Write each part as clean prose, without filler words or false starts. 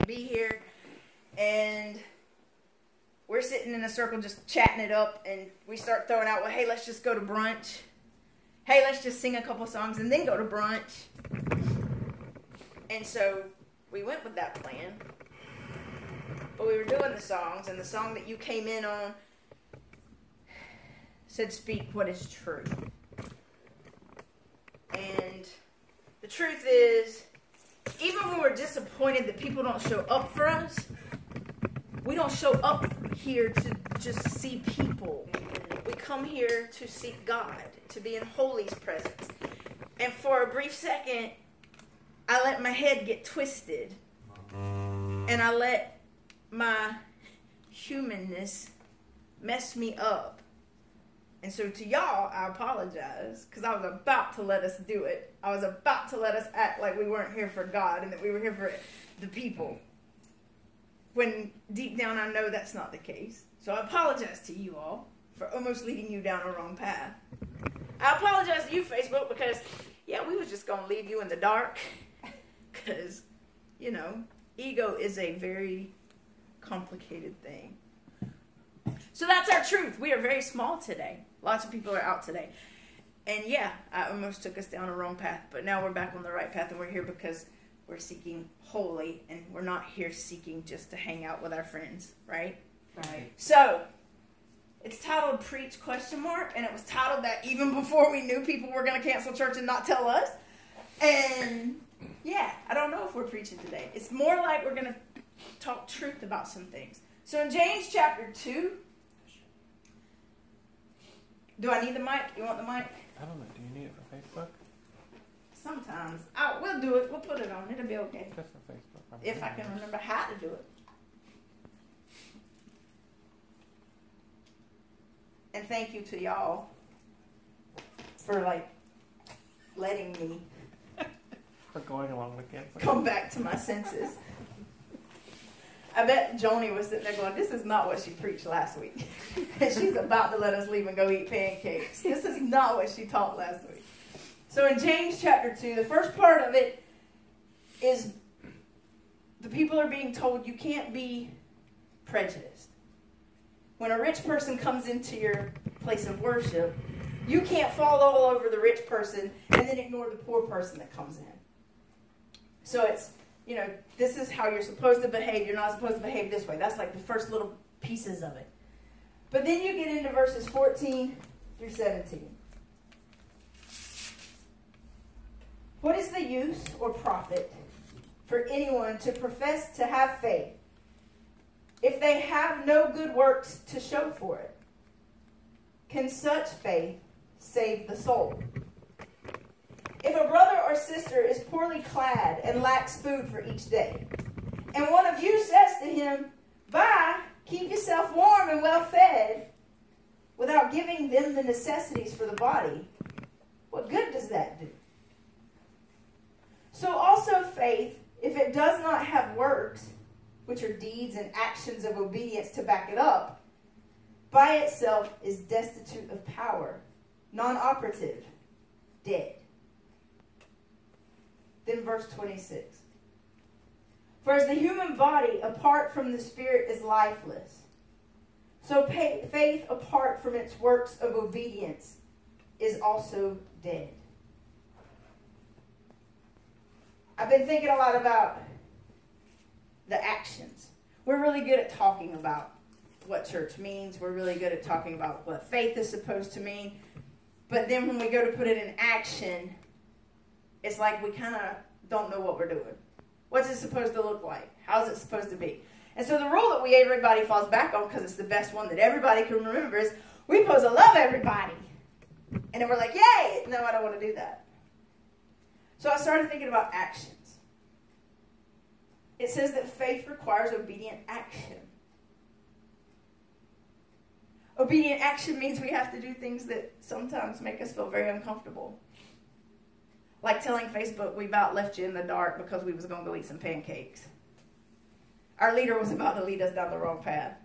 be here, and we're sitting in a circle just chatting it up, and we start throwing out, well, hey, let's just go to brunch. Hey, let's just sing a couple songs and then go to brunch. And so we went with that plan. But we were doing the songs, and the song that you came in on said, speak what is true. And the truth is, even when we're disappointed that people don't show up for us, we don't show up here to just see people. We come here to seek God, to be in Holy's presence. And for a brief second, I let my head get twisted. And I let my humanness mess me up. And so to y'all, I apologize, because I was about to let us do it. I was about to let us act like we weren't here for God and that we were here for the people. When deep down I know that's not the case. So I apologize to you all for almost leading you down a wrong path. I apologize to you, Facebook, because, yeah, we was just going to leave you in the dark. Because, you know, ego is a very complicated thing. So that's our truth. We are very small today. Lots of people are out today. And yeah, I almost took us down a wrong path, but now we're back on the right path, and we're here because we're seeking Holy, and we're not here seeking just to hang out with our friends, right? Right. So, it's titled Preach ? And it was titled that even before we knew people were going to cancel church and not tell us. And yeah, I don't know if we're preaching today. It's more like we're going to talk truth about some things. So in James chapter 2, do I need the mic? You want the mic? I don't know. Do you need it for Facebook? Sometimes. We'll do it. We'll put it on. It'll be okay. Just for Facebook. If I can remember how to do it. And thank you to y'all for, letting me For going along with it. come back to my senses. I bet Joni was sitting there going, this is not what she preached last week. And she's about to let us leave and go eat pancakes. This is not what she taught last week. So in James chapter 2, the first part of it is the people are being told you can't be prejudiced. When a rich person comes into your place of worship, you can't fall all over the rich person and then ignore the poor person that comes in. So it's, this is how you're supposed to behave. You're not supposed to behave this way. That's like the first little pieces of it. But then you get into verses 14 through 17. What is the use or profit for anyone to profess to have faith if they have no good works to show for it? Can such faith save the soul? If a brother or sister is poorly clad and lacks food for each day, and one of you says to him, "Buy, keep yourself warm and well fed," without giving them the necessities for the body, what good does that do? So also faith, if it does not have works, which are deeds and actions of obedience to back it up, by itself is destitute of power, non-operative, dead. Then verse 26. For as the human body apart from the spirit is lifeless, so faith apart from its works of obedience is also dead. I've been thinking a lot about the actions. We're really good at talking about what church means. We're really good at talking about what faith is supposed to mean. But then when we go to put it in action, it's like we kind of don't know what we're doing. What's it supposed to look like? How's it supposed to be? And so the rule that everybody falls back on, because it's the best one that everybody can remember, is we're supposed to love everybody. And then we're like, yay! No, I don't want to do that. So I started thinking about actions. It says that faith requires obedient action. Obedient action means we have to do things that sometimes make us feel very uncomfortable. Like telling Facebook we about left you in the dark because we was going to go eat some pancakes. Our leader was about to lead us down the wrong path.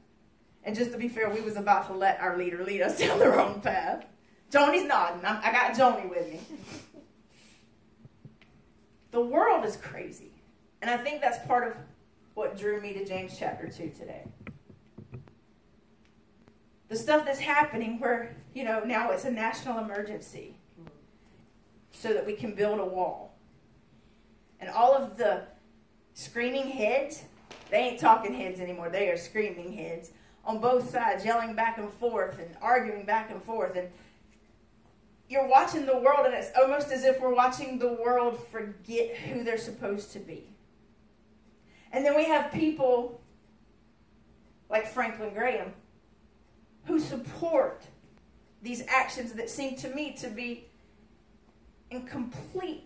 And just to be fair, we was about to let our leader lead us down the wrong path. Joni's nodding. I got Joni with me. The world is crazy. And I think that's part of what drew me to James chapter 2 today. The stuff that's happening where, now it's a national emergency so that we can build a wall. And all of the screaming heads, they ain't talking heads anymore. They are screaming heads on both sides, yelling back and forth and arguing back and forth. And you're watching the world, and it's almost as if we're watching the world forget who they're supposed to be. And then we have people like Franklin Graham who support these actions that seem to me to be in complete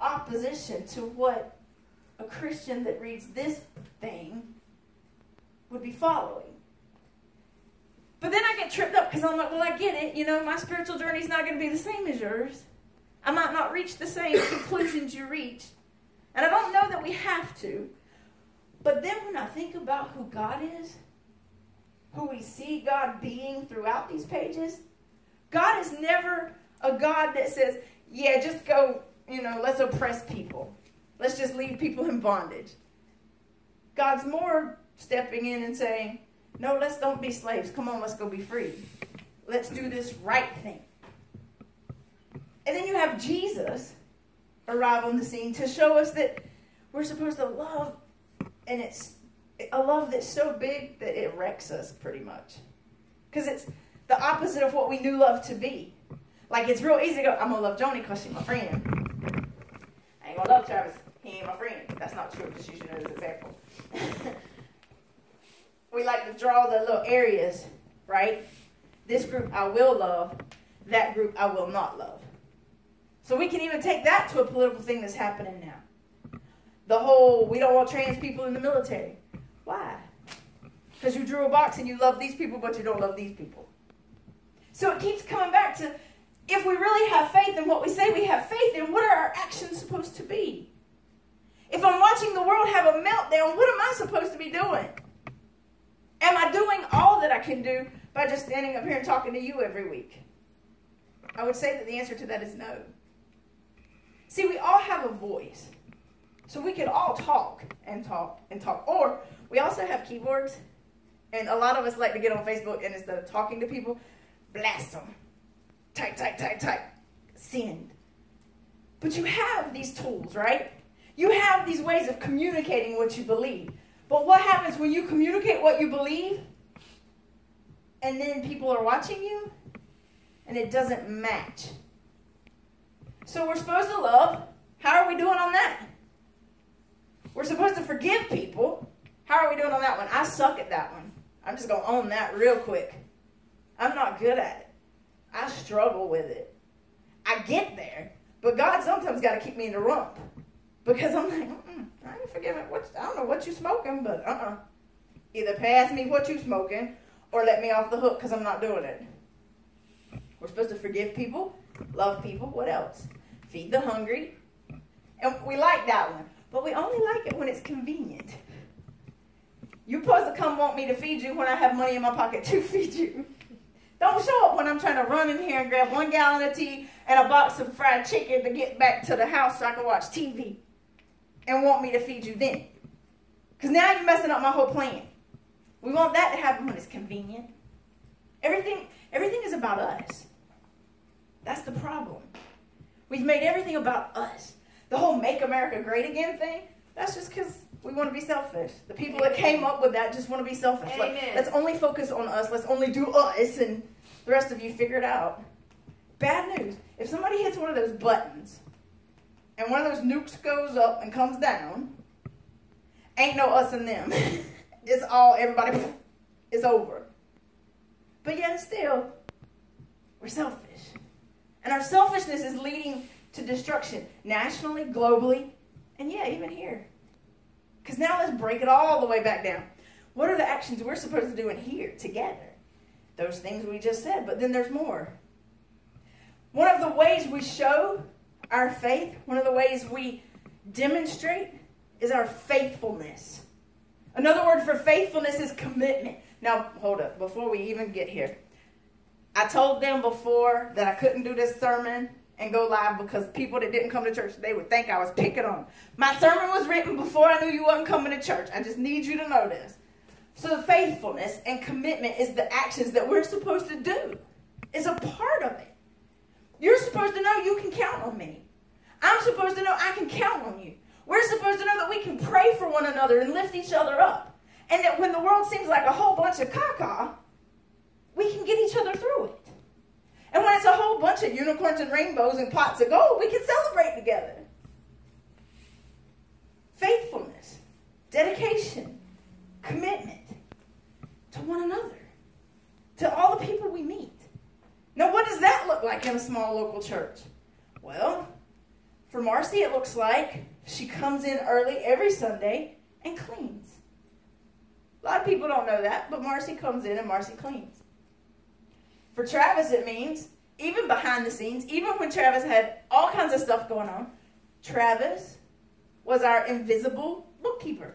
opposition to what a Christian that reads this thing would be following. But then I get tripped up because I'm like, well, I get it. My spiritual journey is not going to be the same as yours. I might not reach the same conclusions you reach. And I don't know that we have to. But then when I think about who God is, who we see God being throughout these pages, God is never a God that says, yeah, just go, let's oppress people. Let's just leave people in bondage. God's more stepping in and saying, no, let's don't be slaves. Come on, let's go be free. Let's do this right thing. And then you have Jesus arrive on the scene to show us that we're supposed to love, and it's a love that's so big that it wrecks us pretty much. Because it's the opposite of what we knew love to be. Like, it's real easy to go, I'm going to love Joni because she's my friend. I ain't going to love Travis. He ain't my friend. That's not true. Just using it as an example. We like to draw the little areas, right? This group I will love. That group I will not love. So we can even take that to a political thing that's happening now. The whole, we don't want trans people in the military. Why? Because you drew a box and you love these people, but you don't love these people. So it keeps coming back to, if we really have faith in what we say we have faith in, what are our actions supposed to be? If I'm watching the world have a meltdown, what am I supposed to be doing? Am I doing all that I can do by just standing up here and talking to you every week? I would say that the answer to that is no. See, we all have a voice. So we can all talk and talk and talk. Or we also have keyboards. And a lot of us like to get on Facebook and instead of talking to people, blast them. Type, type, type, type. Send. But you have these tools, right? You have these ways of communicating what you believe. But what happens when you communicate what you believe and then people are watching you and it doesn't match? So we're supposed to love. How are we doing on that? We're supposed to forgive people. How are we doing on that one? I suck at that one. I'm just going to own that real quick. I'm not good at it. I struggle with it. I get there. But God sometimes got to keep me in the rump. Because I'm like, I ain't forgiving. I don't know what you smoking, but Either pass me what you smoking or let me off the hook because I'm not doing it. We're supposed to forgive people, love people. What else? Feed the hungry. And we like that one. But we only like it when it's convenient. You're supposed to come want me to feed you when I have money in my pocket to feed you. Don't show up when I'm trying to run in here and grab 1 gallon of tea and a box of fried chicken to get back to the house so I can watch TV. And want me to feed you then. Because now you're messing up my whole plan. We want that to happen when it's convenient. Everything is about us. That's the problem. We've made everything about us. The whole Make America Great Again thing, that's just because we want to be selfish. The people that came up with that just want to be selfish. Like, let's only focus on us. Let's only do us, and the rest of you figure it out. Bad news. If somebody hits one of those buttons, and one of those nukes goes up and comes down, ain't no us and them. It's all, everybody, it's over. But yet still, we're selfish. And our selfishness is leading to destruction, nationally, globally, and yeah, even here. Because now let's break it all the way back down. What are the actions we're supposed to do in here together? Those things we just said, but then there's more. One of the ways we show our faith, one of the ways we demonstrate is our faithfulness. Another word for faithfulness is commitment. Now, hold up, before we even get here. I told them before that I couldn't do this sermon and go live because people that didn't come to church, they would think I was picking on them. My sermon was written before I knew you wasn't coming to church. I just need you to know this. So faithfulness and commitment is the actions that we're supposed to do. It's a part of it. You're supposed to know you can count on me. I'm supposed to know I can count on you. We're supposed to know that we can pray for one another and lift each other up. And that when the world seems like a whole bunch of caca, we can get each other through it. And when it's a whole bunch of unicorns and rainbows and pots of gold, we can celebrate together. Faithfulness, dedication, commitment to one another, to all the people we meet. Now, what does that look like in a small local church? Well, for Marcy, it looks like she comes in early every Sunday and cleans. A lot of people don't know that, but Marcy comes in and Marcy cleans. For Travis, it means, even behind the scenes, even when Travis had all kinds of stuff going on, Travis was our invisible bookkeeper.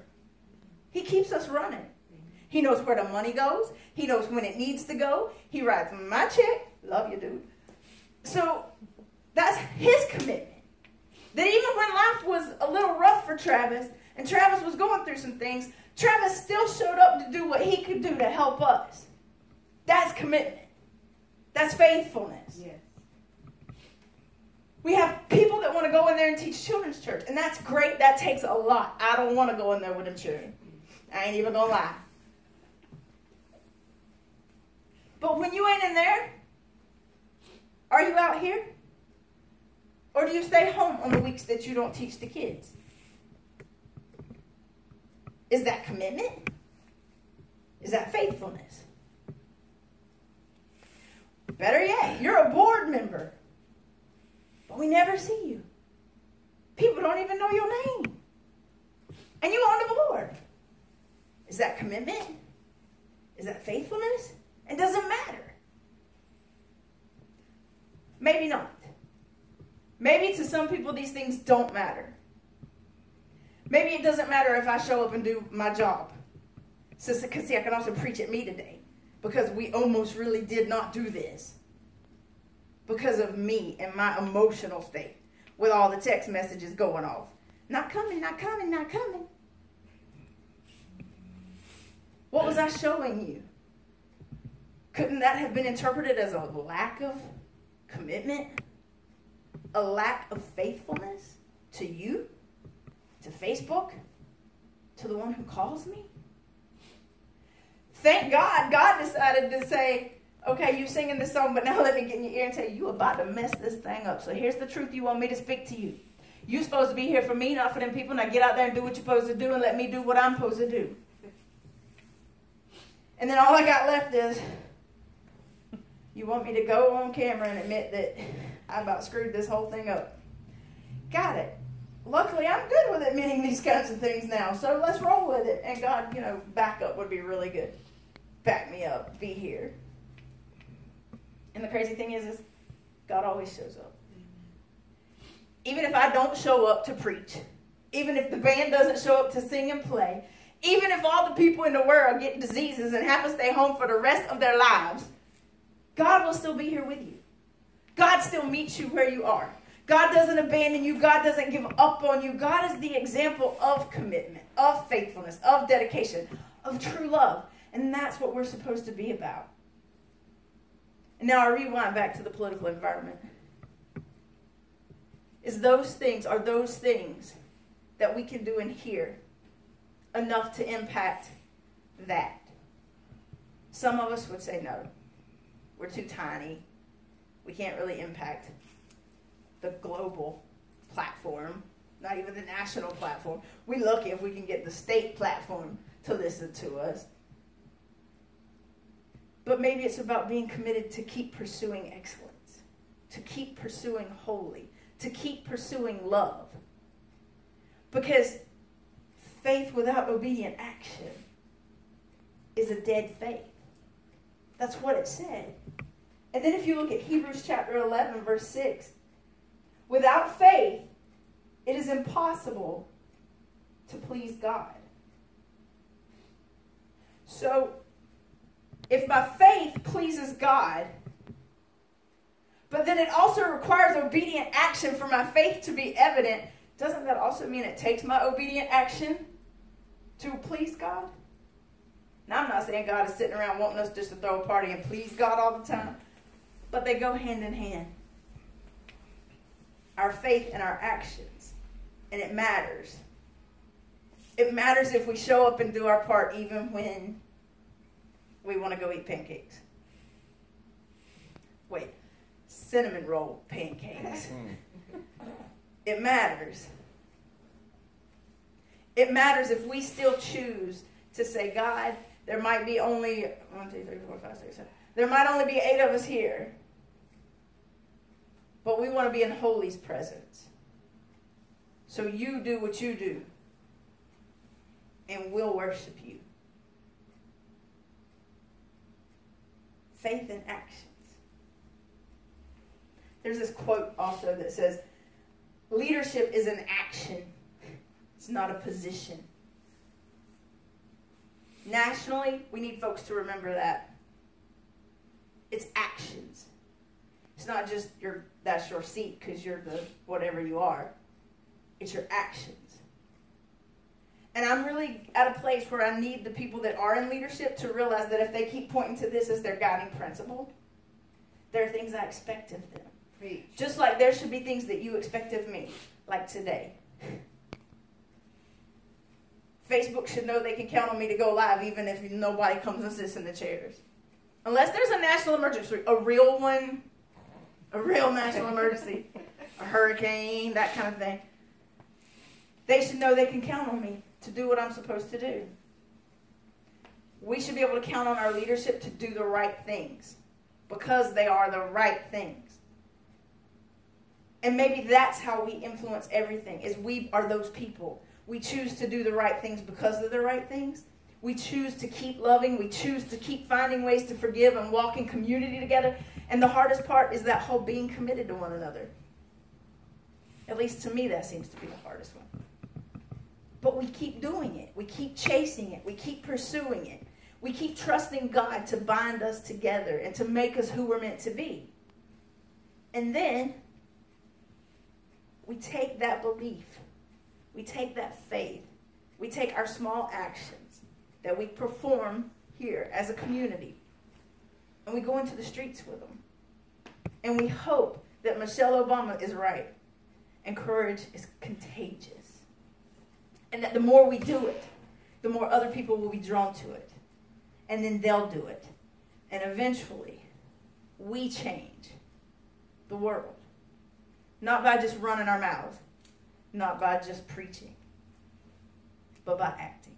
He keeps us running. He knows where the money goes. He knows when it needs to go. He writes my check. Love you, dude. So that's his commitment. That even when life was a little rough for Travis, and Travis was going through some things, Travis still showed up to do what he could do to help us. That's commitment. That's faithfulness. Yes. We have people that want to go in there and teach children's church, and that's great. That takes a lot. I don't want to go in there with them children. I ain't even going to lie. But when you ain't in there, are you out here? Or do you stay home on the weeks that you don't teach the kids? Is that commitment? Is that faithfulness? Better yet, you're a board member, but we never see you. People don't even know your name. And you on the board. Is that commitment? Is that faithfulness? It doesn't matter. Maybe not. Maybe to some people these things don't matter. Maybe it doesn't matter if I show up and do my job. Because see, I can also preach at me today. Because we almost really did not do this. Because of me and my emotional state. With all the text messages going off. Not coming, not coming, not coming. What was I showing you? Couldn't that have been interpreted as a lack of commitment? A lack of faithfulness to you? To Facebook? To the one who calls me? Thank God, God decided to say, okay, you singing this song, but now let me get in your ear and tell you, you about to mess this thing up. So here's the truth you want me to speak to you. You're supposed to be here for me, not for them people. Now get out there and do what you're supposed to do and let me do what I'm supposed to do. And then all I got left is, you want me to go on camera and admit that I about screwed this whole thing up. Got it. Luckily, I'm good with admitting these kinds of things now. So let's roll with it. And God, back up would be really good. Back me up. Be here. And the crazy thing is God always shows up. Even if I don't show up to preach. Even if the band doesn't show up to sing and play. Even if all the people in the world get diseases and have to stay home for the rest of their lives. God will still be here with you. God still meets you where you are. God doesn't abandon you. God doesn't give up on you. God is the example of commitment, of faithfulness, of dedication, of true love. And that's what we're supposed to be about. And now I rewind back to the political environment. Are those things that we can do in here enough to impact that? Some of us would say no. We're too tiny. We can't really impact the global platform, not even the national platform. We're lucky if we can get the state platform to listen to us. But maybe it's about being committed to keep pursuing excellence, to keep pursuing holy, to keep pursuing love. Because faith without obedient action is a dead faith. That's what it said. And then if you look at Hebrews chapter 11, verse 6, without faith, it is impossible to please God. So, if my faith pleases God, But then it also requires obedient action for my faith to be evident. Doesn't that also mean it takes my obedient action to please God? Now, I'm not saying God is sitting around wanting us just to throw a party and please God all the time. But they go hand in hand. Our faith and our actions. And it matters. It matters if we show up and do our part even when we want to go eat pancakes. Wait, cinnamon roll pancakes. It matters. It matters if we still choose to say, God, there might be only 1, 2, 3, 4, 5, 6, 7. There might only be 8 of us here. But we want to be in Holy's presence. So you do what you do. And we'll worship you. Faith in actions. There's this quote also that says, leadership is an action. It's not a position. Nationally, we need folks to remember that. It's actions. It's not just that's your seat because you're the whatever you are. It's your actions. And I'm really at a place where I need the people that are in leadership to realize that if they keep pointing to this as their guiding principle, there are things I expect of them. Preach. Just like there should be things that you expect of me, like today. Facebook should know they can count on me to go live even if nobody comes and sits in the chairs. Unless there's a national emergency, a real one, a real national emergency, a hurricane, that kind of thing. They should know they can count on me to do what I'm supposed to do. We should be able to count on our leadership to do the right things because they are the right things. And maybe that's how we influence everything, is we are those people. We choose to do the right things because of the right things. We choose to keep loving. We choose to keep finding ways to forgive and walk in community together. And the hardest part is that whole being committed to one another. At least to me, that seems to be the hardest one. But we keep doing it. We keep chasing it. We keep pursuing it. We keep trusting God to bind us together and to make us who we're meant to be. And then we take that belief. We take that faith. We take our small actions that we perform here as a community. And we go into the streets with them. And we hope that Michelle Obama is right. And courage is contagious. And that the more we do it, the more other people will be drawn to it. And then they'll do it. And eventually, we change the world. Not by just running our mouths. Not by just preaching. But by acting.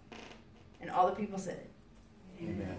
And all the people said it. Amen.